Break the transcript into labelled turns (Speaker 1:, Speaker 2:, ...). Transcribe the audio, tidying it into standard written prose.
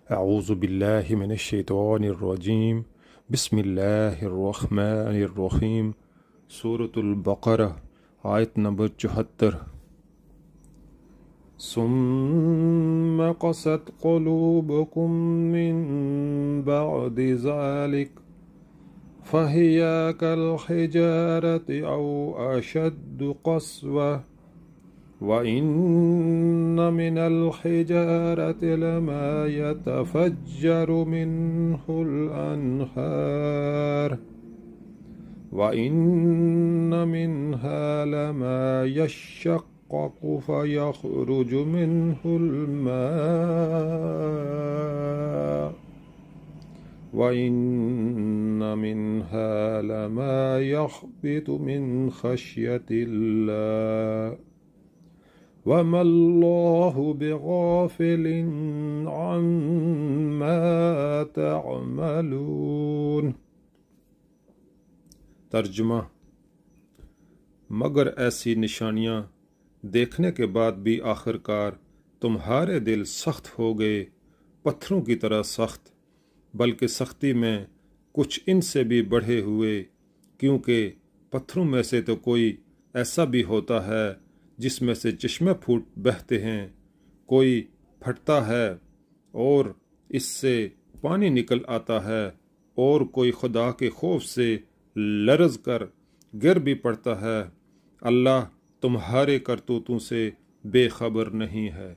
Speaker 1: अऊज़ु बिल्लाहि मिनश्शैतानिर्रजीम बिस्मिल्लाहिर्रहमानिर्रहीम। सूरतुल बक़रा आयत नंबर 74। सुम्मा क़सत क़ुलूबुकुम मिन बअदि ज़ालिक फ़हिया कल हिजारति औ अशद्दु क़स्वा व इन्न मिनल हिजारति लमा यतफ़ज्जरु मिन्हुल अन्हार व इन्न मिन्हा लमा यशक़्क़क़ु फ़यख़रुजु मिन्हुल माअ व इन्न मिन्हा लमा यख़्बितु मिन ख़श्यतिल्लाह वमल्लाहु बिग़ाफ़िलिन अम्मा तअमलून। तर्जुमा। मगर ऐसी निशानियाँ देखने के बाद भी आखिरकार तुम्हारे दिल सख्त हो गए, पत्थरों की तरह सख्त, बल्कि सख्ती में कुछ इनसे भी बढ़े हुए, क्योंकि पत्थरों में से तो कोई ऐसा भी होता है जिसमें से चश्मे फूट बहते हैं, कोई फटता है और इससे पानी निकल आता है, और कोई खुदा के खौफ से लरज़ कर गिर भी पड़ता है। अल्लाह तुम्हारे करतूतों से बेखबर नहीं है।